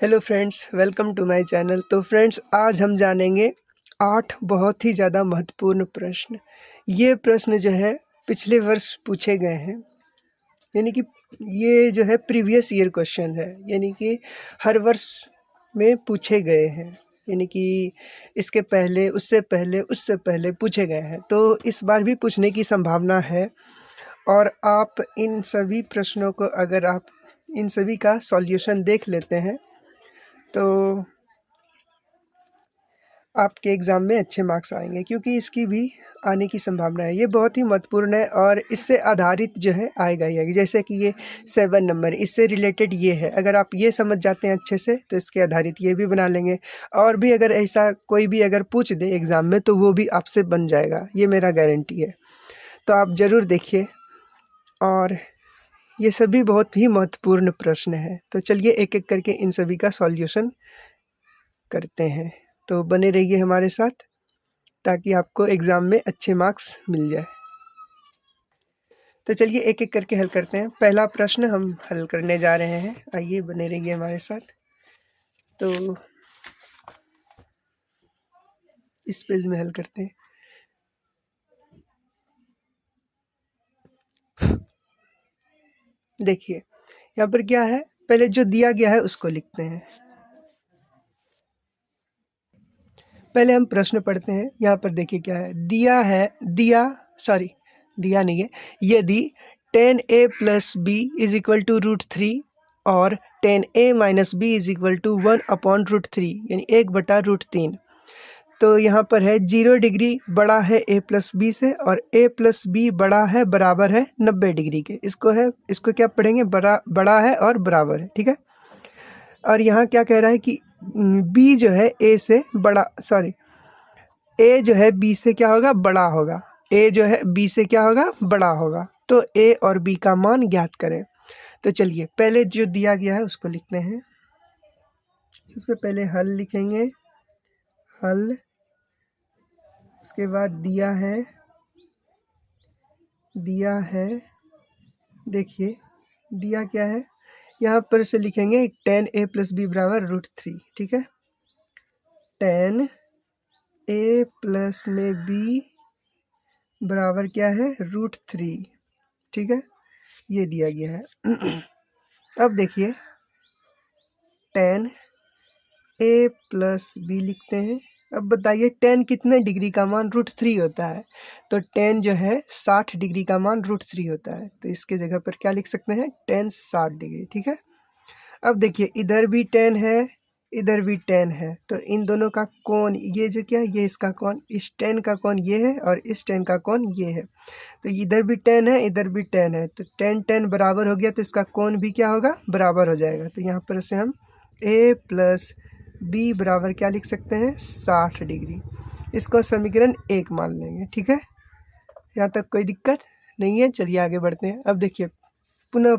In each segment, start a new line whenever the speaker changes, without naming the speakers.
Hello friends, welcome to my channel. तो friends, आज हम जानेंगे 8 बहुत ही ज़्यादा महत्वपूर्ण प्रश्न। ये प्रश्न जो है पिछले वर्ष पूछे गए हैं, यानी कि ये जो है प्रीवियस ईयर क्वेश्चन है, यानी कि हर वर्ष में पूछे गए हैं, यानी कि इसके पहले, उससे पहले पूछे गए हैं। तो इस बार भी पूछने की संभावना है। और आप इन सभी प्रश्नों को, अगर आप इन सभी का सॉल्यूशन देख लेते हैं तो आपके एग्ज़ाम में अच्छे मार्क्स आएंगे, क्योंकि इसकी भी आने की संभावना है। ये बहुत ही महत्वपूर्ण है और इससे आधारित जो है आएगा ही आएगा। जैसे कि ये 7 नंबर, इससे रिलेटेड ये है। अगर आप ये समझ जाते हैं अच्छे से तो इसके आधारित ये भी बना लेंगे। और भी अगर ऐसा कोई भी अगर पूछ दे एग्ज़ाम में तो वो भी आपसे बन जाएगा, ये मेरा गारंटी है। तो आप ज़रूर देखिए। और ये सभी बहुत ही महत्वपूर्ण प्रश्न हैं। तो चलिए एक एक करके इन सभी का सॉल्यूशन करते हैं। तो बने रहिए हमारे साथ, ताकि आपको एग्ज़ाम में अच्छे मार्क्स मिल जाए। तो चलिए एक एक करके हल करते हैं। पहला प्रश्न हम हल करने जा रहे हैं, आइए बने रहिए हमारे साथ। तो इस पेज में हल करते हैं। देखिए यहाँ पर क्या है, पहले जो दिया गया है उसको लिखते हैं। पहले हम प्रश्न पढ़ते हैं। यहाँ पर देखिए क्या है, दिया नहीं है। यदि 10a plus B is equal to √3 और 10a minus B is equal to 1/√3, यानी 1/√3। तो यहाँ पर है 0 डिग्री बड़ा है a प्लस बी से, और a प्लस बी बराबर है 90 डिग्री के। इसको क्या पढ़ेंगे, बड़ा है और बराबर है, ठीक है। और यहाँ क्या कह रहा है कि b जो है a से बड़ा, a जो है b से क्या होगा, बड़ा होगा। a जो है b से क्या होगा, बड़ा होगा। तो a और b का मान ज्ञात करें। तो चलिए पहले जो दिया गया है उसको लिखते हैं। सबसे पहले हल लिखेंगे, हल। उसके बाद दिया है, देखिए दिया क्या है, यहाँ पर से लिखेंगे 10a प्लस बी बराबर √3, ठीक है। 10a प्लस में b बराबर क्या है, √3, ठीक है। ये दिया गया है। अब देखिए 10a प्लस बी लिखते हैं। अब बताइए 10 कितने डिग्री का मान √3 होता है। तो 10 जो है 60 डिग्री का मान √3 होता है। तो इसके जगह पर क्या लिख सकते हैं, 10 60 डिग्री, ठीक है। अब देखिए इधर भी 10 है, इधर भी 10 है। तो इन दोनों का कोण, ये जो क्या है, ये इसका कोण, इस 10 का कोण ये है और इस 10 का कोण ये है। तो इधर भी 10 है, इधर भी 10 है। तो 10 10 बराबर हो गया, तो इसका कोण भी क्या होगा, बराबर हो जाएगा। तो यहाँ पर से हम a प्लस बी बराबर क्या लिख सकते हैं, 60 डिग्री। इसको समीकरण 1 मान लेंगे, ठीक है। यहाँ तक कोई दिक्कत नहीं है। चलिए आगे बढ़ते हैं। अब देखिए पुनः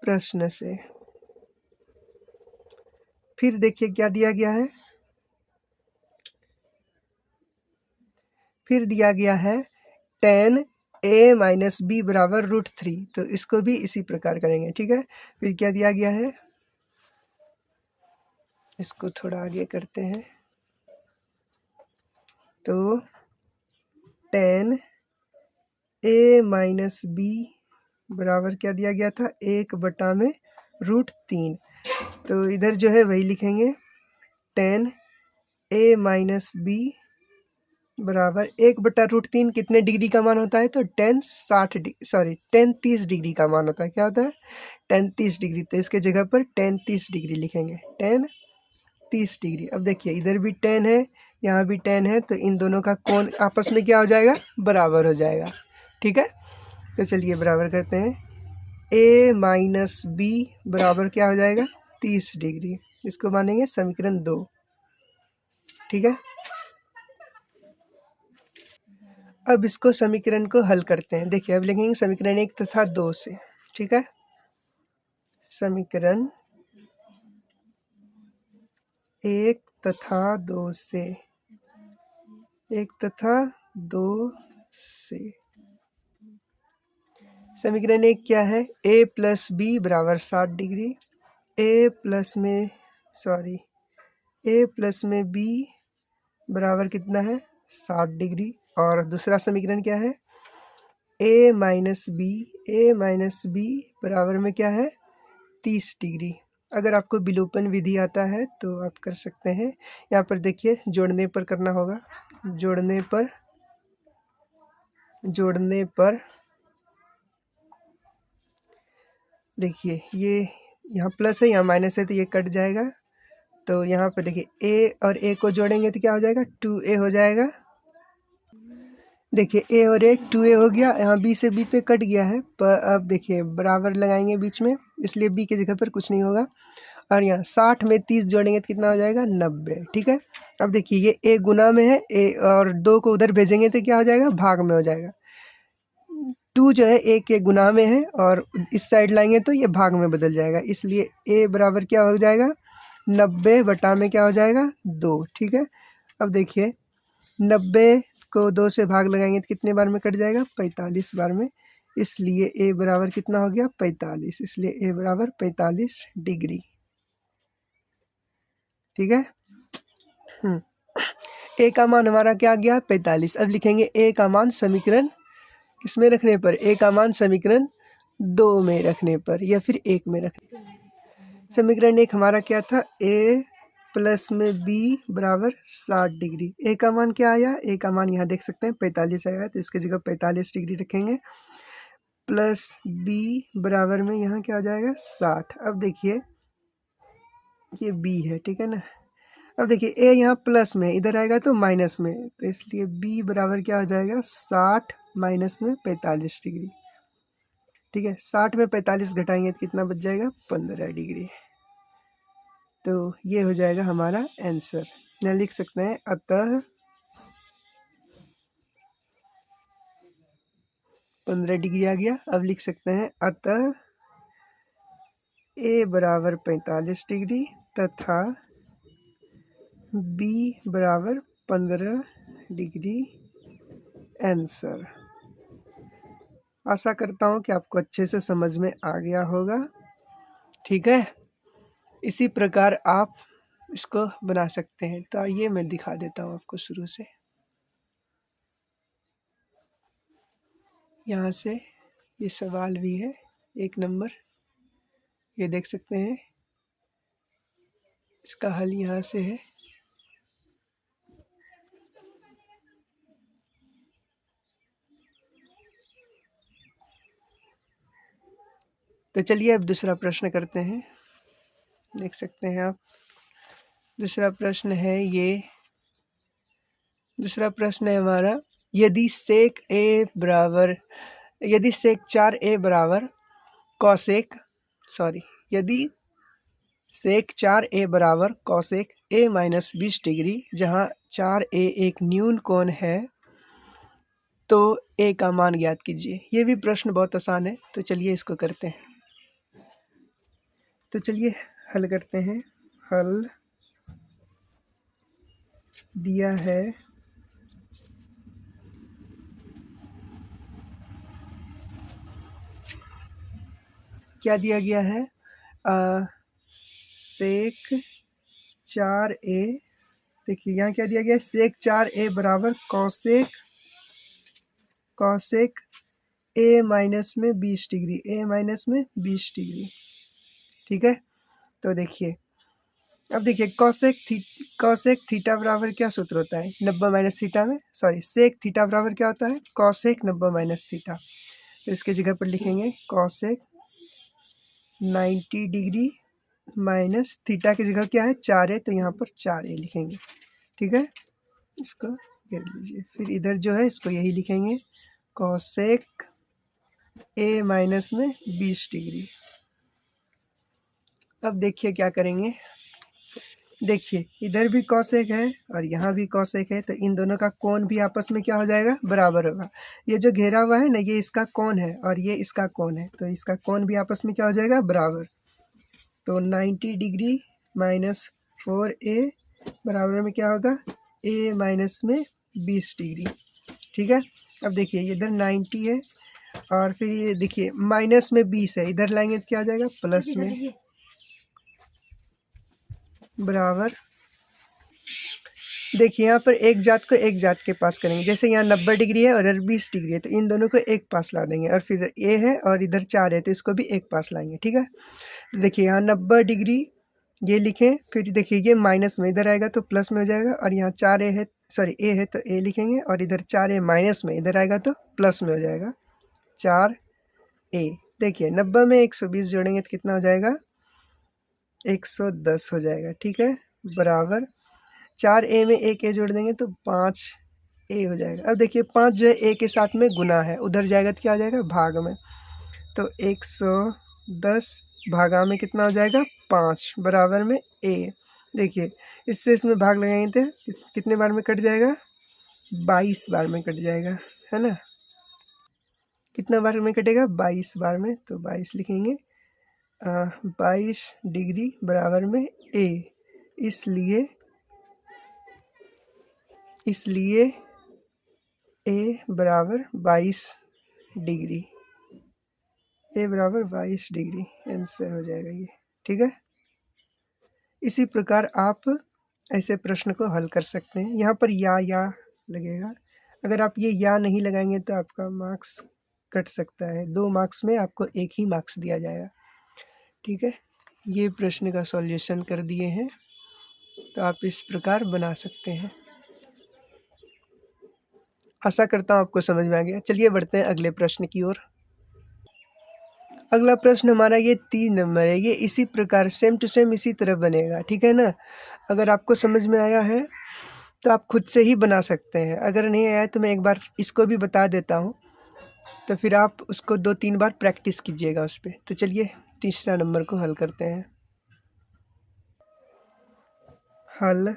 प्रश्न से फिर देखिए क्या दिया गया है। फिर दिया गया है 10a माइनस बी बराबर √3। तो इसको भी इसी प्रकार करेंगे, ठीक है। फिर क्या दिया गया है, इसको थोड़ा आगे करते हैं। तो 10a माइनस बी बराबर क्या दिया गया था, 1/√3। तो इधर जो है वही लिखेंगे, 10a माइनस बी बराबर 1/√3 कितने डिग्री का मान होता है, तो 10 30 डिग्री का मान होता है। क्या होता है, 10 30 डिग्री। तो इसके जगह पर 10 30 डिग्री लिखेंगे, 10 30 डिग्री। अब देखिए इधर भी 10 है, यहाँ भी 10 है। तो इन दोनों का कोण आपस में क्या हो जाएगा, बराबर हो जाएगा, ठीक है। तो चलिए बराबर करते हैं, a माइनस बी बराबर क्या हो जाएगा, 30 डिग्री। इसको मानेंगे समीकरण 2, ठीक है। अब इसको समीकरण को हल करते हैं। देखिए अब लिखेंगे समीकरण 1 तथा 2 से, ठीक है। समीकरण 1 तथा 2 से, 1 तथा 2 से। समीकरण एक क्या है, ए प्लस बी बराबर 60 डिग्री, ए प्लस में बी बराबर कितना है 60 डिग्री। और दूसरा समीकरण क्या है, ए माइनस बी बराबर में क्या है 30 डिग्री। अगर आपको विलोपन विधि आता है तो आप कर सकते हैं। यहाँ पर देखिए जोड़ने पर करना होगा, जोड़ने पर देखिए ये यहाँ प्लस है यहाँ माइनस है तो ये कट जाएगा। तो यहाँ पर देखिए ए और ए को जोड़ेंगे तो क्या हो जाएगा 2a हो जाएगा। देखिए ए और ए 2a हो गया, यहाँ बी से बी पे कट गया है, पर अब देखिए बराबर लगाएंगे बीच में, इसलिए बी की जगह पर कुछ नहीं होगा। और यहाँ 60 में 30 जोड़ेंगे तो कितना हो जाएगा 90। ठीक है, अब देखिए ये ए गुना में है, ए और 2 को उधर भेजेंगे तो क्या हो जाएगा भाग में हो जाएगा। 2 जो है ए के गुना में है और इस साइड लाएंगे तो ये भाग में बदल जाएगा, इसलिए ए बराबर क्या हो जाएगा 90 बटा में क्या हो जाएगा 2। ठीक है, अब देखिए 90 को 2 से भाग लगाएंगे तो कितने बार में कट जाएगा 45 बार में, इसलिए ए बराबर कितना हो गया 45, इसलिए ए बराबर 45 डिग्री। ठीक है, ए का मान हमारा क्या आ गया 45। अब लिखेंगे ए का मान समीकरण किसमें रखने पर, ए का मान समीकरण 2 में रखने पर या फिर 1 में रखने पर। समीकरण 1 हमारा क्या था, ए प्लस में बी बराबर 60 डिग्री। ए का मान क्या आया, ए का मान यहाँ देख सकते हैं 45 आया, तो इसकी जगह 45 डिग्री रखेंगे। प्लस बी बराबर में यहाँ क्या हो जाएगा 60। अब देखिए ये बी है, ठीक है ना। अब देखिए ए यहाँ प्लस में, इधर आएगा तो माइनस में, तो इसलिए बी बराबर क्या हो जाएगा 60 माइनस में 45 डिग्री। ठीक है, 60 में 45 घटाएंगे तो कितना बच जाएगा 15 डिग्री। तो ये हो जाएगा हमारा आंसर। यहाँ लिख सकते हैं अतः 15 डिग्री आ गया। अब लिख सकते हैं अतः ए बराबर 45 डिग्री तथा बी बराबर 15 डिग्री आंसर। आशा करता हूँ कि आपको अच्छे से समझ में आ गया होगा। ठीक है, इसी प्रकार आप इसको बना सकते हैं। तो आइए मैं दिखा देता हूँ आपको शुरू से। यहाँ से ये सवाल भी है 1 नंबर, ये देख सकते हैं, इसका हल यहाँ से है। तो चलिए अब दूसरा प्रश्न करते हैं। देख सकते हैं आप, दूसरा प्रश्न है ये, दूसरा प्रश्न है हमारा, यदि सेक 4a बराबर यदि सेक 4a बराबर कॉसेक a माइनस 20 डिग्री, जहाँ 4a एक न्यून कोण है, तो a का मान ज्ञात कीजिए। ये भी प्रश्न बहुत आसान है, तो चलिए इसको करते हैं। तो चलिए हल करते हैं। हल दिया है क्या दिया गया है, सेक 4a, देखिए यहाँ क्या दिया गया है, सेक 4a बराबर कॉसेक a माइनस में 20 डिग्री, ठीक है। तो देखिए अब देखिए कॉसेक थीटा बराबर क्या सूत्र होता है 90 माइनस थीटा में, सेक थीटा बराबर क्या होता है कॉसेक 90 माइनस थीटा। तो इसके जगह पर लिखेंगे कॉसेक 90 डिग्री माइनस थीटा की जगह क्या है 4a, तो यहाँ पर 4a लिखेंगे। ठीक है, इसको घेर लीजिए। फिर इधर जो है इसको यही लिखेंगे कॉसेक a माइनस में 20 डिग्री। अब देखिए क्या करेंगे, देखिए इधर भी कॉसेक है और यहाँ भी कॉसेक है, तो इन दोनों का कोण भी आपस में क्या हो जाएगा बराबर होगा। ये जो घेरा हुआ है ना, ये इसका कोण है और ये इसका कोण है, तो इसका कोण भी आपस में क्या हो जाएगा बराबर। तो 90 डिग्री माइनस 4a बराबर में क्या होगा a माइनस में 20 डिग्री। ठीक है, अब देखिए इधर 90 है और फिर ये देखिए माइनस में 20 है, इधर लाएंगे तो क्या आ जाएगा प्लस में, बराबर। देखिए यहाँ पर एक जात को एक जात के पास करेंगे, जैसे यहाँ 90 डिग्री है और इधर 20 डिग्री है, तो इन दोनों को एक पास ला देंगे। और फिर ए है और इधर 4 है, तो इसको भी एक पास लाएंगे, ठीक है। तो देखिए यहाँ 90 डिग्री ये लिखें, फिर देखिए ये माइनस में इधर आएगा तो प्लस में हो जाएगा, और यहाँ 4 ए है, सॉरी ए है तो ए लिखेंगे, और इधर 4 ए माइनस में इधर आएगा तो प्लस में हो जाएगा 4 ए। देखिए 90 में 120 जोड़ेंगे तो कितना हो जाएगा 110 हो जाएगा, ठीक है, बराबर। 4 ए में एक ए जोड़ देंगे तो 5 ए हो जाएगा। अब देखिए 5 जो है ए के साथ में गुना है, उधर जाएगा तो क्या हो जाएगा भाग में, तो 110 भागा में कितना हो जाएगा 5 बराबर में ए। देखिए इससे इसमें भाग लगाएंगे तो कितने बार में कट जाएगा 22 बार में कट जाएगा, है ना। कितना बार में कटेगा 22 बार में, तो 22 लिखेंगे। 22 डिग्री बराबर में ए, इसलिए ए बराबर 22 डिग्री, ए बराबर 22 डिग्री आंसर हो जाएगा ये, ठीक है। इसी प्रकार आप ऐसे प्रश्न को हल कर सकते हैं। यहाँ पर या लगेगा, अगर आप ये या नहीं लगाएंगे तो आपका मार्क्स कट सकता है, 2 मार्क्स में आपको 1 ही मार्क्स दिया जाएगा, ठीक है। ये प्रश्न का सॉल्यूशन कर दिए हैं, तो आप इस प्रकार बना सकते हैं। आशा करता हूँ आपको समझ में आ गया। चलिए बढ़ते हैं अगले प्रश्न की ओर। अगला प्रश्न हमारा ये 3 नंबर है, ये इसी प्रकार सेम टू सेम इसी तरह बनेगा, ठीक है ना। अगर आपको समझ में आया है तो आप खुद से ही बना सकते हैं, अगर नहीं आया तो मैं एक बार इसको भी बता देता हूँ, तो फिर आप उसको 2-3 बार प्रैक्टिस कीजिएगा उस पर। तो चलिए तीसरा नंबर को हल करते हैं। हल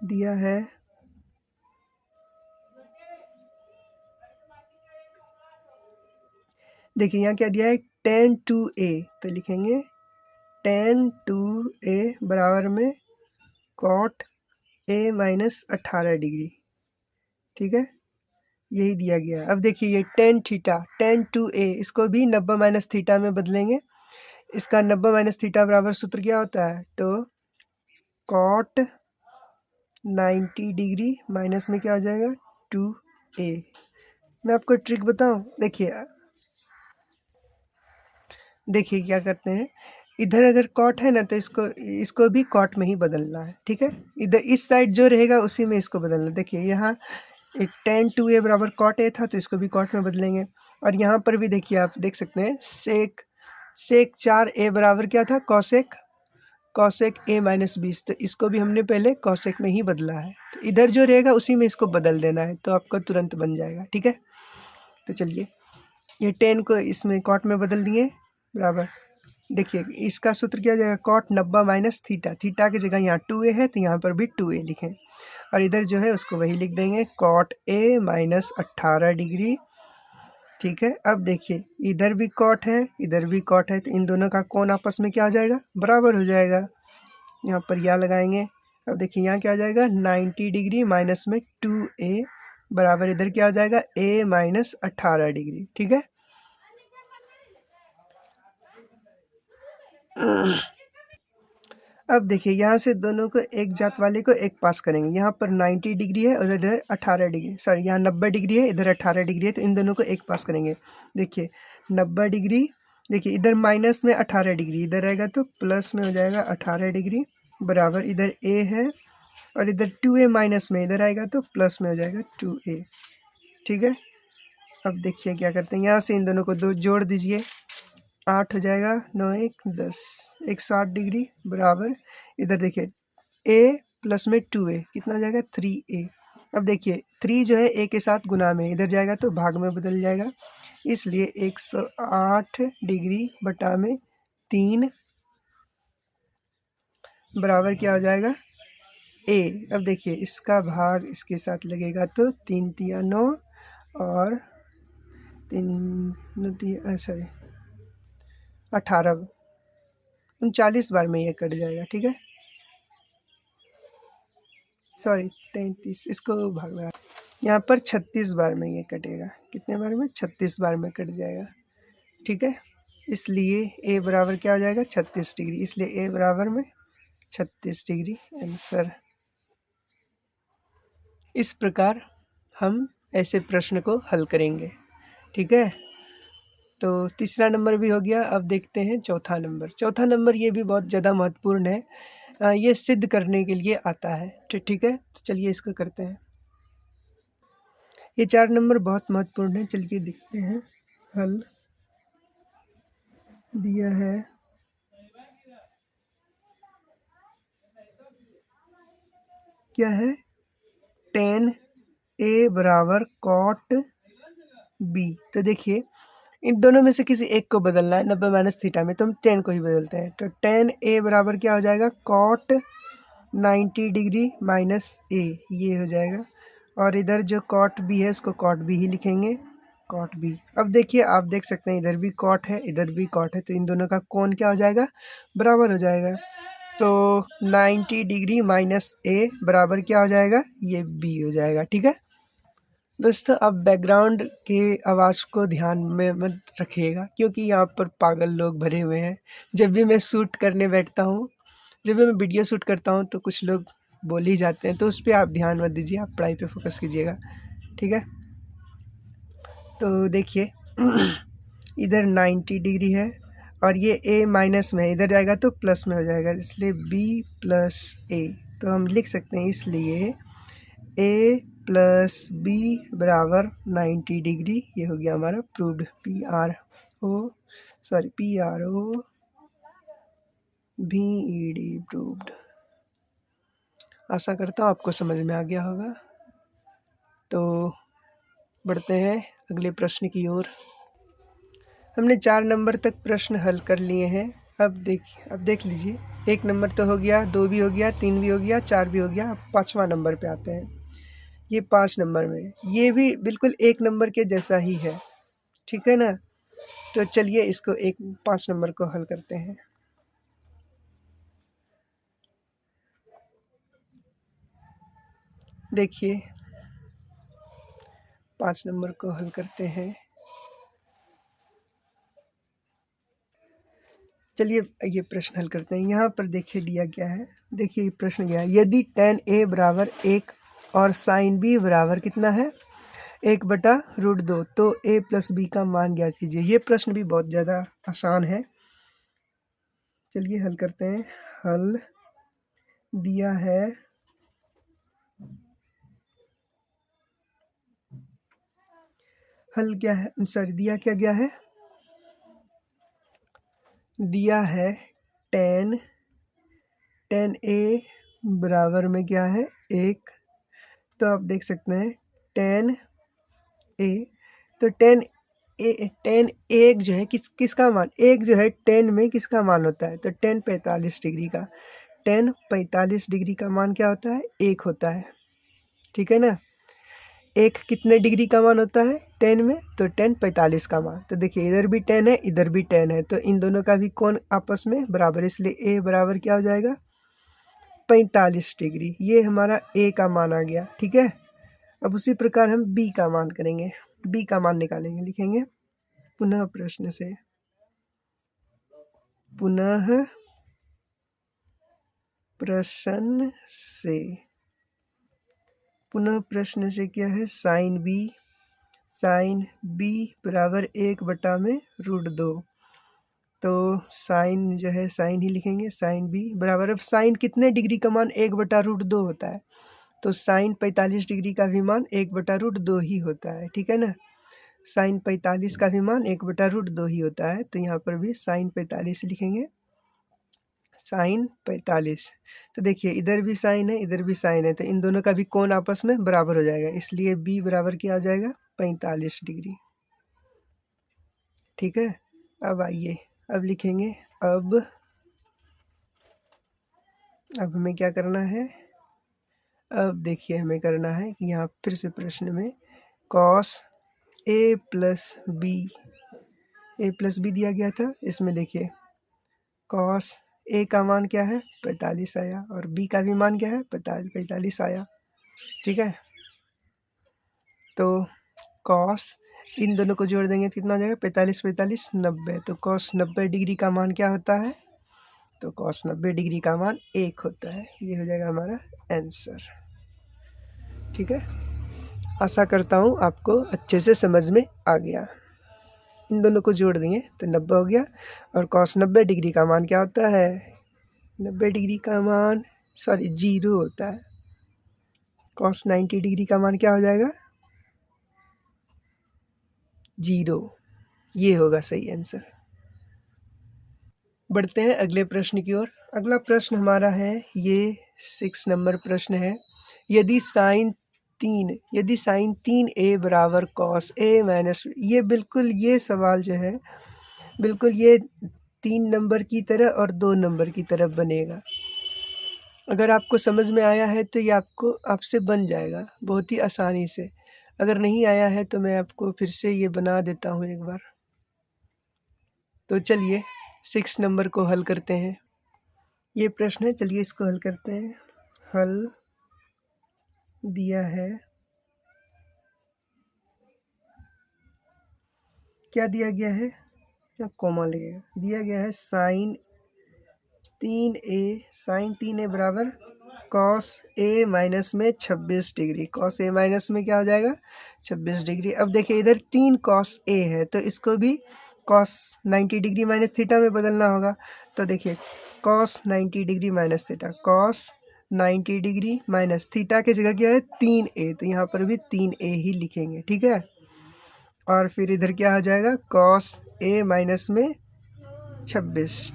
दिया है देखिए यहाँ क्या दिया है tan 2a, तो लिखेंगे tan 2a बराबर में cot a माइनस 18 डिग्री, ठीक है, यही दिया गया। अब देखिए ये tan थीटा tan 2a, इसको भी 90 माइनस थीटा में बदलेंगे। इसका 90 माइनस थीटा बराबर सूत्र क्या होता है, तो cot 90 डिग्री माइनस में क्या हो जाएगा 2a। मैं आपको ट्रिक बताऊं, देखिए क्या करते हैं, इधर अगर कॉट है ना तो इसको भी कॉट में ही बदलना है, ठीक है। इधर इस साइड जो रहेगा उसी में इसको बदलना। देखिए यहाँ tan 2a बराबर कॉट ए था, तो इसको भी कॉट में बदलेंगे। और यहाँ पर भी देखिए आप देख सकते हैं सेक 4a बराबर क्या था कॉसेक a माइनस 20, तो इसको भी हमने पहले कॉसेक में ही बदला है, तो इधर जो रहेगा उसी में इसको बदल देना है, तो आपका तुरंत बन जाएगा, ठीक है। तो चलिए ये tan को इसमें कॉट में बदल दिए बराबर। देखिए इसका सूत्र क्या हो जाएगा कॉट 90 माइनस थीटा, थीटा की जगह यहाँ 2a है तो यहाँ पर भी 2a लिखें, और इधर जो है उसको वही लिख देंगे कॉट a माइनस 18 डिग्री, ठीक है। अब देखिए इधर भी कॉट है इधर भी कॉट है, तो इन दोनों का कोण आपस में क्या हो जाएगा बराबर हो जाएगा। यहाँ पर या लगाएंगे। अब देखिए यहाँ क्या हो जाएगा 90 डिग्री माइनस में 2a बराबर इधर क्या हो जाएगा a माइनस 18 डिग्री, ठीक है। अब देखिए यहाँ से दोनों को एक जात वाले को एक पास करेंगे। यहाँ पर 90 डिग्री है और इधर 18 डिग्री, सॉरी यहाँ 90 डिग्री है इधर 18 डिग्री है, तो इन दोनों को एक पास करेंगे। देखिए 90 डिग्री, देखिए इधर माइनस में 18 डिग्री, इधर आएगा तो प्लस में हो जाएगा 18 डिग्री बराबर इधर a है, और इधर 2a माइनस में इधर आएगा तो प्लस में हो जाएगा 2a, ठीक है। अब देखिए क्या करते हैं, यहाँ से इन दोनों को दो जोड़ दीजिए, 8 हो जाएगा 9 1 10, 160 डिग्री बराबर इधर देखिए a प्लस में 2a कितना हो जाएगा 3a। अब देखिए 3 जो है a के साथ गुना में इधर जाएगा तो भाग में बदल जाएगा, इसलिए 108 डिग्री बटा में 3 बराबर क्या हो जाएगा a। अब देखिए इसका भाग इसके साथ लगेगा तो 3 तिया 9 और 3 सॉरी 18 39 बार में ये कट जाएगा, ठीक है। सॉरी 33, इसको भाग लगा, यहाँ पर 36 बार में ये कटेगा। कितने बार में? 36 बार में कट जाएगा। ठीक है, इसलिए ए बराबर क्या हो जाएगा? 36 डिग्री। इसलिए ए बराबर में 36 डिग्री आंसर। इस प्रकार हम ऐसे प्रश्न को हल करेंगे। ठीक है, तो तीसरा नंबर भी हो गया। अब देखते हैं चौथा नंबर। चौथा नंबर ये भी बहुत ज़्यादा महत्वपूर्ण है। ये सिद्ध करने के लिए आता है। ठीक है, तो चलिए इसको करते हैं। ये 4 नंबर बहुत महत्वपूर्ण है। चलिए देखते हैं। हल दिया है, क्या है? tan a बराबर cot b। तो देखिए, इन दोनों में से किसी एक को बदलना है 90 माइनस थीटा में, तो हम tan को ही बदलते हैं। तो tan a बराबर क्या हो जाएगा? cot 90 डिग्री माइनस a, ये हो जाएगा। और इधर जो cot b है उसको cot b ही लिखेंगे, cot b। अब देखिए, आप देख सकते हैं इधर भी cot है, इधर भी cot है, तो इन दोनों का कोण क्या हो जाएगा? बराबर हो जाएगा। तो 90 डिग्री माइनस ए बराबर क्या हो जाएगा? ये बी हो जाएगा। ठीक है दोस्तों, अब बैकग्राउंड के आवाज़ को ध्यान में मत रखिएगा, क्योंकि यहाँ पर पागल लोग भरे हुए हैं। जब भी मैं शूट करने बैठता हूँ, जब भी मैं वीडियो शूट करता हूँ, तो कुछ लोग बोल ही जाते हैं, तो उस पर आप ध्यान मत दीजिए, आप पढ़ाई पे फोकस कीजिएगा। ठीक है, तो देखिए इधर 90 डिग्री है और ये a माइनस में है, इधर जाएगा तो प्लस में हो जाएगा, इसलिए b प्लस a। तो हम लिख सकते हैं, इसलिए a प्लस b बराबर 90 डिग्री। ये हो गया हमारा प्रूव्ड। PROVED proved. आशा करता हूँ आपको समझ में आ गया होगा। तो बढ़ते हैं अगले प्रश्न की ओर। हमने 4 नंबर तक प्रश्न हल कर लिए हैं। अब देख लीजिए, 1 नंबर तो हो गया, 2 भी हो गया, 3 भी हो गया, 4 भी हो गया। अब 5वां नंबर पे आते हैं। ये 5 नंबर में, ये भी बिल्कुल 1 नंबर के जैसा ही है। ठीक है ना, तो चलिए इसको 5 नंबर को हल करते हैं। देखिए 5 नंबर को हल करते हैं। चलिए ये प्रश्न हल करते हैं। यहाँ पर देखिए दिया क्या है। देखिए ये प्रश्न क्या है, यदि tan a बराबर 1 और sin b बराबर कितना है? 1/√2, तो a प्लस b का मान ज्ञात कीजिए। ये प्रश्न भी बहुत ज़्यादा आसान है। चलिए हल करते हैं। हल दिया है, हल क्या है, सॉरी दिया क्या गया है? दिया है tan a बराबर में क्या है? 1। तो आप देख सकते हैं tan a, तो tan एक जो है किसका मान? एक जो है tan में किसका मान होता है? तो tan 45 डिग्री का, tan 45 डिग्री का मान क्या होता है? 1 होता है। ठीक है ना, 1 कितने डिग्री का मान होता है tan में? तो tan 45 का मान। तो देखिए इधर भी tan है, इधर भी tan है, तो इन दोनों का भी कोण आपस में बराबर है, इसलिए a बराबर क्या हो जाएगा? 45 डिग्री। ये हमारा a का मान आ गया। ठीक है, अब उसी प्रकार हम b का मान करेंगे, b का मान निकालेंगे। लिखेंगे पुनः प्रश्न से क्या है? साइन b बराबर 1/√2। तो साइन जो है साइन ही लिखेंगे, साइन b बराबर, अब साइन कितने डिग्री का मान 1/√2 होता है? तो साइन 45 डिग्री का भी मान 1/√2 ही होता है। ठीक है ना, साइन 45 का भी मान 1/√2 ही होता है। तो यहाँ पर भी साइन 45 लिखेंगे, साइन 45। तो देखिए इधर भी साइन है, इधर भी साइन है, तो इन दोनों का भी कोण आपस में बराबर हो जाएगा, इसलिए b बराबर क्या आ जाएगा? 45 डिग्री। ठीक है, अब आइए अब लिखेंगे। अब हमें क्या करना है? अब देखिए हमें करना है कि यहाँ फिर से प्रश्न में cos a प्लस बी दिया गया था। इसमें देखिए cos ए का मान क्या है 45 आया और बी का भी मान क्या है 45 आया। ठीक है, तो कॉस इन दोनों को जोड़ देंगे तो कितना हो जाएगा 45 45 90। तो कॉस 90 डिग्री का मान क्या होता है, तो कॉस 90 डिग्री का मान 1 होता है। ये हो जाएगा हमारा आंसर। ठीक है, आशा करता हूँ आपको अच्छे से समझ में आ गया। इन दोनों को जोड़ देंगे तो 90 हो गया और कॉस 90 डिग्री का मान क्या होता है, 90 डिग्री का मान 0 होता है। कॉस 90 डिग्री का मान क्या हो जाएगा 0। ये होगा सही आंसर। बढ़ते हैं अगले प्रश्न की ओर। अगला प्रश्न हमारा है ये 6 नंबर प्रश्न है। यदि साइन 3 ए बराबर कॉस ए माइनस, ये बिल्कुल ये सवाल जो है बिल्कुल ये 3 नंबर की तरह और 2 नंबर की तरफ बनेगा। अगर आपको समझ में आया है तो ये आपसे बन जाएगा बहुत ही आसानी से। अगर नहीं आया है तो मैं आपको फिर से ये बना देता हूँ एक बार। तो चलिए 6 नंबर को हल करते हैं। ये प्रश्न है, चलिए इसको हल करते हैं। हल दिया है, क्या दिया गया है, क्या कॉमा लगेगा, दिया गया है साइन 3a बराबर कॉस ए माइनस में 26 डिग्री। कॉस ए माइनस में क्या हो जाएगा 26 डिग्री। अब देखिए इधर 3 कॉस ए है तो इसको भी कॉस 90 डिग्री माइनस थीटा में बदलना होगा। तो देखिए cos 90 degree minus theta, cos 90 degree minus theta की जगह क्या है 3a, तो यहाँ पर भी 3a ही लिखेंगे। ठीक है, और फिर इधर क्या हो जाएगा कॉस ए माइनस में 26,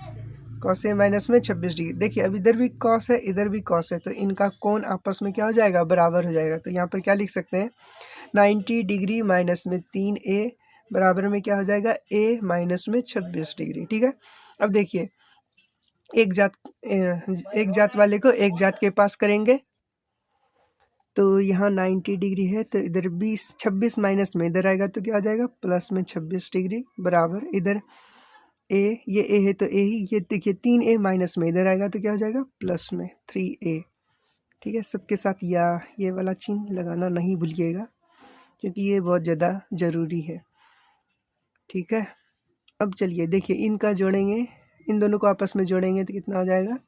कॉस ए माइनस में 26 डिग्री। देखिए अब इधर भी कॉस है इधर भी कॉस है तो इनका कोण आपस में क्या हो जाएगा बराबर हो जाएगा। तो यहाँ पर क्या लिख सकते हैं 90 डिग्री माइनस में 3a बराबर में क्या हो जाएगा a माइनस में 26 डिग्री। ठीक है, अब देखिए एक जात वाले को एक जात के पास करेंगे तो यहाँ 90 डिग्री है तो इधर 26 माइनस में इधर आएगा तो क्या आ जाएगा प्लस में 26 डिग्री बराबर इधर ये ए है तो ए ही, ये देखिए 3a माइनस में इधर आएगा तो क्या हो जाएगा प्लस में 3a। ठीक है, सबके साथ या ये वाला चिन्ह लगाना नहीं भूलिएगा क्योंकि ये बहुत ज़्यादा ज़रूरी है। ठीक है, अब चलिए देखिए इनका जोड़ेंगे, इन दोनों को आपस में जोड़ेंगे तो कितना हो जाएगा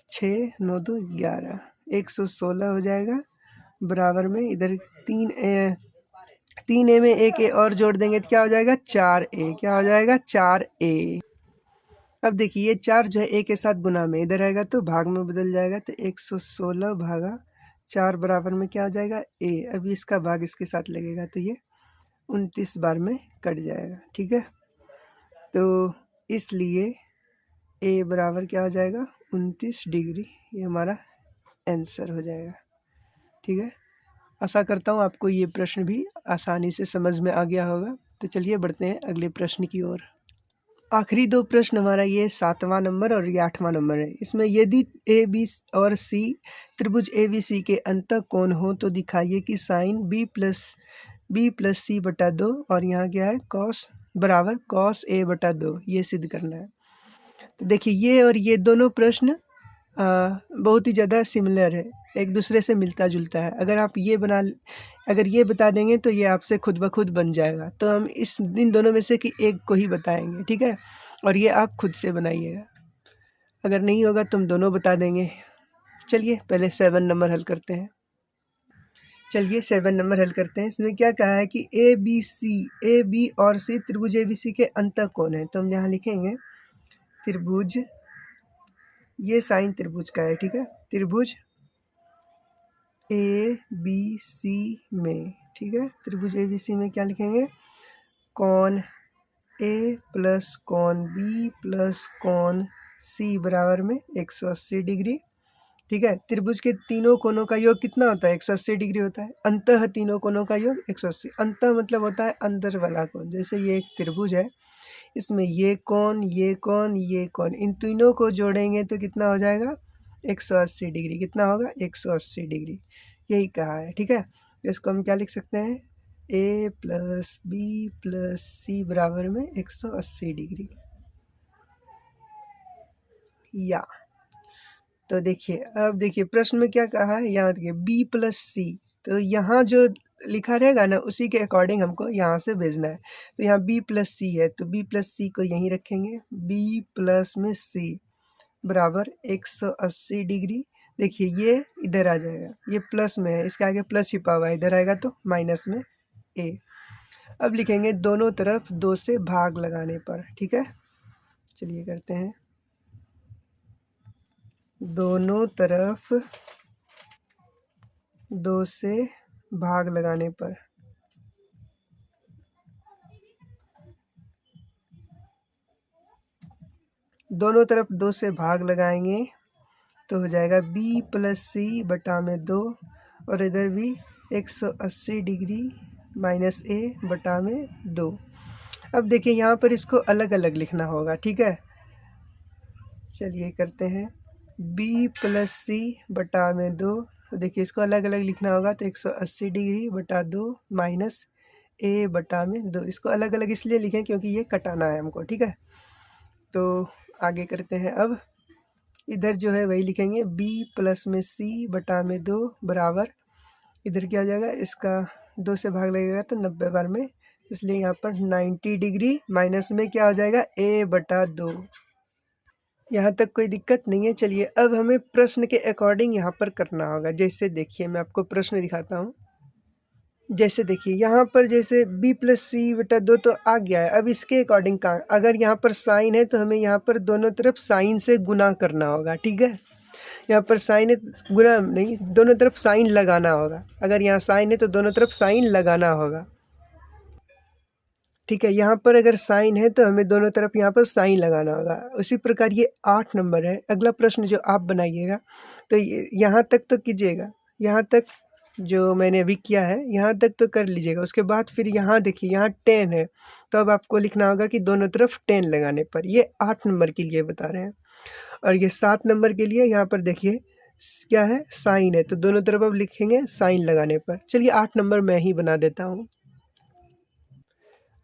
6 9 2 11 116 हो जाएगा बराबर में इधर 3a में एक ए और जोड़ देंगे तो क्या हो जाएगा 4a, क्या हो जाएगा 4a। अब देखिए ये 4 जो है ए के साथ गुना में इधर आएगा तो भाग में बदल जाएगा तो 116 भागा 4 बराबर में क्या हो जाएगा a। अभी इसका भाग इसके साथ लगेगा तो ये 29 बार में कट जाएगा। ठीक है, तो इसलिए a बराबर क्या हो जाएगा 29 डिग्री, ये हमारा आंसर हो जाएगा। ठीक है, आशा करता हूँ आपको ये प्रश्न भी आसानी से समझ में आ गया होगा। तो चलिए बढ़ते हैं अगले प्रश्न की ओर। आखिरी 2 प्रश्न हमारा ये 7वां नंबर और ये 8वां नंबर है। इसमें यदि ए बी और सी त्रिभुज ए बी सी के अंतः कोण हो तो दिखाइए कि साइन बी प्लस सी बटा 2 और यहाँ क्या है कॉस बराबर कॉस ए बटा 2, ये सिद्ध करना है। तो देखिए ये और ये दोनों प्रश्न बहुत ही ज़्यादा सिमिलर है, एक दूसरे से मिलता जुलता है। अगर ये बता देंगे तो ये आपसे खुद ब खुद बन जाएगा। तो हम इन दोनों में से कि एक को ही बताएंगे। ठीक है, और ये आप खुद से बनाइएगा, अगर नहीं होगा तो हम दोनों बता देंगे। चलिए पहले 7 नंबर हल करते हैं। चलिए 7 नंबर हल करते हैं। इसमें क्या कहा है कि ए बी और सी त्रिभुज ए बी सी के अंतः कोण है। तो हम यहाँ लिखेंगे त्रिभुज, ये साइन त्रिभुज का है। ठीक है, त्रिभुज ए बी सी में, ठीक है, त्रिभुज ए बी सी में क्या लिखेंगे cos A plus cos B plus cos C बराबर में 180 डिग्री। ठीक है, त्रिभुज के तीनों कोणों का योग कितना होता है 180 डिग्री होता है। अंतः तीनों कोणों का योग 180, अंतः मतलब होता है अंदर वाला कोण। जैसे ये एक त्रिभुज है, इसमें ये कोण ये कोण ये कोण, इन तीनों को जोड़ेंगे तो कितना हो जाएगा 180 डिग्री। कितना होगा 180 डिग्री, यही कहा है। ठीक है, तो इसको हम क्या लिख सकते हैं a प्लस बी प्लस सी बराबर में 180 डिग्री। या। तो देखिए, अब देखिए प्रश्न में क्या कहा है, यहाँ देखिए बी प्लस सी, तो यहाँ जो लिखा रहेगा ना उसी के अकॉर्डिंग हमको यहाँ से भेजना है। तो यहाँ बी प्लस सी है, तो बी प्लस सी को यहीं रखेंगे, बी प्लस में सी बराबर 180 डिग्री। देखिए ये इधर आ जाएगा, ये प्लस में है, इसके आगे प्लस छिपा हुआ है, इधर आएगा तो माइनस में ए। अब लिखेंगे दोनों तरफ 2 से भाग लगाने पर, ठीक है। चलिए करते हैं, दोनों तरफ 2 से भाग लगाने पर, दोनों तरफ 2 से भाग लगाएंगे तो हो जाएगा b प्लस सी बटा में 2, और इधर भी 180 डिग्री माइनस ए बटा में 2। अब देखिए यहाँ पर इसको अलग अलग लिखना होगा, ठीक है। चलिए करते हैं, b प्लस सी बटा में 2, देखिए इसको अलग अलग लिखना होगा, तो 180 डिग्री बटा 2 माइनस ए बटा में 2। इसको अलग अलग इसलिए लिखें क्योंकि ये कटाना है हमको, ठीक है। तो आगे करते हैं, अब इधर जो है वही लिखेंगे, b प्लस में c बटा में 2 बराबर, इधर क्या हो जाएगा, इसका 2 से भाग लगेगा तो 90 बार में, इसलिए यहाँ पर 90 डिग्री माइनस में क्या हो जाएगा, a बटा 2। यहाँ तक कोई दिक्कत नहीं है। चलिए अब हमें प्रश्न के अकॉर्डिंग यहाँ पर करना होगा। जैसे देखिए मैं आपको प्रश्न दिखाता हूँ। जैसे देखिए यहाँ पर जैसे b प्लस सी बटा 2 तो आ गया है। अब इसके अकॉर्डिंग का अगर यहाँ पर साइन है तो हमें यहाँ पर दोनों तरफ साइन से गुना करना होगा, ठीक है। यहाँ पर साइन है, गुना नहीं, दोनों तरफ साइन लगाना होगा। अगर यहाँ साइन है तो दोनों तरफ साइन लगाना होगा, ठीक है। यहाँ पर अगर साइन है तो हमें दोनों तरफ यहाँ पर साइन लगाना होगा। उसी प्रकार ये 8 नंबर है। अगला प्रश्न जो आप बनाइएगा तो यहाँ तक तो कीजिएगा, यहाँ तक जो मैंने अभी किया है यहाँ तक तो कर लीजिएगा। उसके बाद फिर यहाँ देखिए यहाँ 10 है, तो अब आपको लिखना होगा कि दोनों तरफ 10 लगाने पर। ये 8 नंबर के लिए बता रहे हैं। और ये 7 नंबर के लिए यहाँ पर देखिए क्या है, साइन है, तो दोनों तरफ अब लिखेंगे साइन लगाने पर। चलिए 8 नंबर मैं ही बना देता हूँ।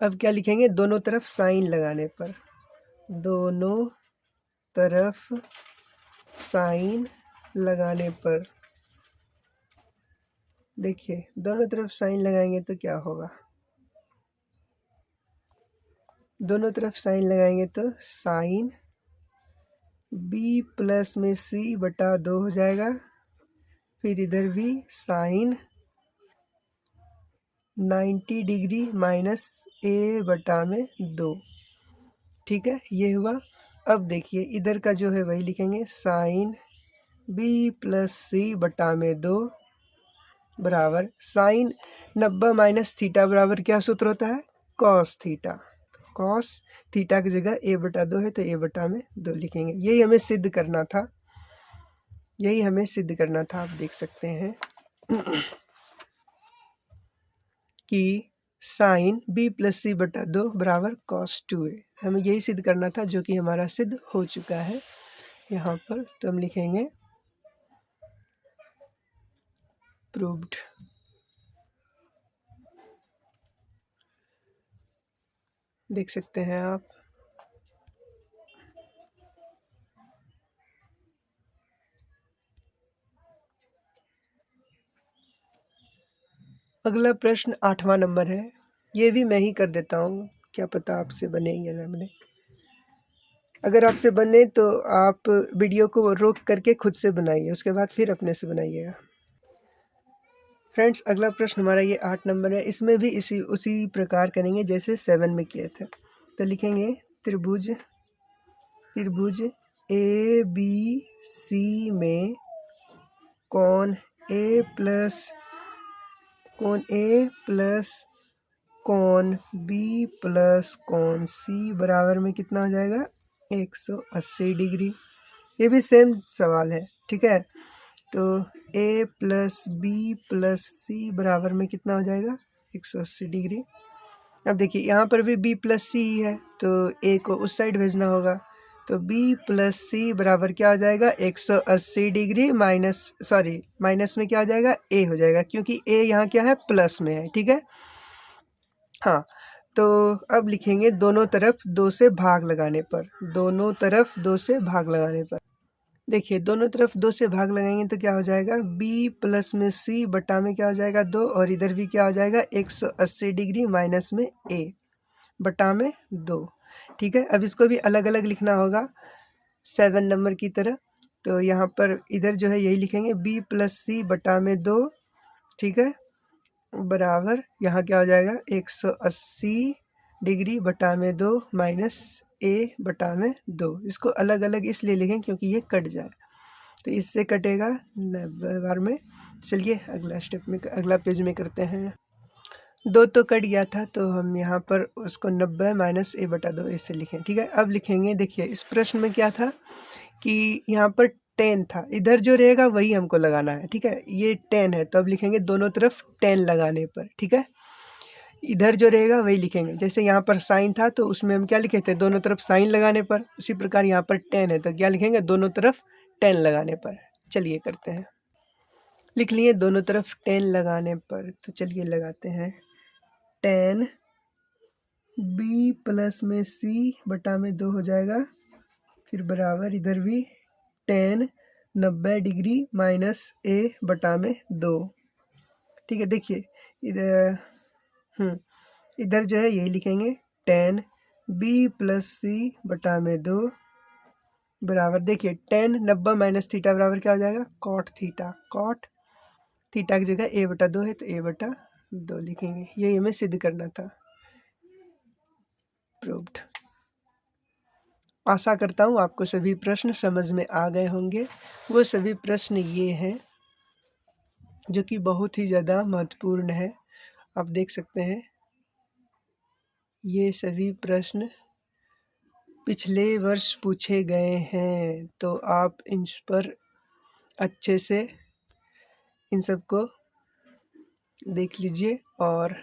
अब क्या लिखेंगे, दोनों तरफ साइन लगाने पर, दोनों तरफ साइन लगाने पर। देखिए दोनों तरफ साइन लगाएंगे तो क्या होगा, दोनों तरफ साइन लगाएंगे तो साइन b प्लस में c बटा 2 हो जाएगा। फिर इधर भी साइन 90 डिग्री माइनस a बटा में 2, ठीक है, ये हुआ। अब देखिए इधर का जो है वही लिखेंगे, साइन b प्लस सी बटा में 2 बराबर साइन 90 माइनस थीटा बराबर क्या सूत्र होता है, कॉस थीटा। कॉस थीटा की जगह a बटा 2 है तो a बटा में 2 लिखेंगे। यही हमें सिद्ध करना था, यही हमें सिद्ध करना था। आप देख सकते हैं कि साइन b प्लस सी बटा 2 बराबर कॉस 2a, हमें यही सिद्ध करना था, जो कि हमारा सिद्ध हो चुका है यहाँ पर। तो हम लिखेंगे प्रूव्ड। देख सकते हैं आप। अगला प्रश्न 8वां नंबर है। ये भी मैं ही कर देता हूँ, क्या पता आपसे बने या ना बने। अगर आपसे बने तो आप वीडियो को रोक करके खुद से बनाइए, उसके बाद फिर अपने से बनाइएगा। फ्रेंड्स अगला प्रश्न हमारा ये 8 नंबर है। इसमें भी उसी प्रकार करेंगे जैसे 7 में किए थे। तो लिखेंगे त्रिभुज ए बी सी में कोण ए प्लस कोण बी प्लस कोण सी बराबर में कितना हो जाएगा, 180 डिग्री। ये भी सेम सवाल है, ठीक है। तो a प्लस बी प्लस सी बराबर में कितना हो जाएगा, 180 डिग्री। अब देखिए यहाँ पर भी b प्लस सी है, तो a को उस साइड भेजना होगा। तो b प्लस सी बराबर क्या हो जाएगा, 180 डिग्री माइनस में क्या हो जाएगा, a हो जाएगा, क्योंकि a यहाँ क्या है, प्लस में है, ठीक है। हाँ, तो अब लिखेंगे दोनों तरफ 2 से भाग लगाने पर, दोनों तरफ 2 से भाग लगाने पर। देखिए दोनों तरफ 2 से भाग लगाएंगे तो क्या हो जाएगा, b प्लस में c बटा में क्या हो जाएगा 2, और इधर भी क्या हो जाएगा 180 डिग्री माइनस में a बटा में 2। ठीक है, अब इसको भी अलग अलग लिखना होगा 7 नंबर की तरह। तो यहाँ पर इधर जो है यही लिखेंगे b प्लस सी बटा में 2, ठीक है, बराबर यहाँ क्या हो जाएगा 180 डिग्री बटा में 2 माइनस a बटा में 2। इसको अलग अलग इसलिए लिखें क्योंकि ये कट जाए, तो इससे कटेगा 90 बार में। चलिए अगला स्टेप में, अगला पेज में करते हैं। 2 तो कट गया था तो हम यहाँ पर उसको 90 माइनस a बटा 2 ऐसे लिखें। ठीक है, अब लिखेंगे, देखिए इस प्रश्न में क्या था कि यहाँ पर 10 था, इधर जो रहेगा वही हमको लगाना है। ठीक है, ये 10 है तो अब लिखेंगे दोनों तरफ 10 लगाने पर। ठीक है, इधर जो रहेगा वही लिखेंगे। जैसे यहाँ पर साइन था तो उसमें हम क्या लिखे थे, दोनों तरफ साइन लगाने पर। उसी प्रकार यहाँ पर 10 है तो क्या लिखेंगे, दोनों तरफ 10 लगाने पर। चलिए करते हैं, लिख लिए दोनों तरफ 10 लगाने पर। तो चलिए लगाते हैं 10 b प्लस में c बटा में 2 हो जाएगा, फिर बराबर इधर भी 10 90 डिग्री माइनस a बटा में 2। ठीक है, देखिए इधर इधर जो है यही लिखेंगे 10 b प्लस c बटा में 2 बराबर, देखिए 10 90 माइनस थीटा बराबर क्या हो जाएगा, कॉट थीटा। कॉट थीटा की जगह a बटा 2 है तो a बटा 2 लिखेंगे। यही हमें सिद्ध करना था। प्रूव्ड। आशा करता हूँ आपको सभी प्रश्न समझ में आ गए होंगे। वो सभी प्रश्न ये हैं जो कि बहुत ही ज़्यादा महत्वपूर्ण है। आप देख सकते हैं ये सभी प्रश्न पिछले वर्ष पूछे गए हैं, तो आप इन पर अच्छे से इन सब को देख लीजिए और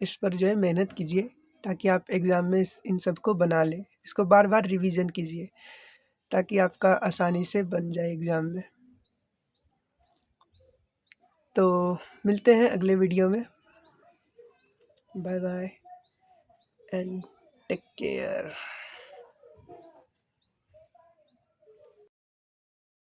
इस पर जो है मेहनत कीजिए ताकि आप एग्ज़ाम में इन सब को बना लें। इसको बार बार रिवीजन कीजिए ताकि आपका आसानी से बन जाए एग्ज़ाम में। तो मिलते हैं अगले वीडियो में। Bye bye and take care.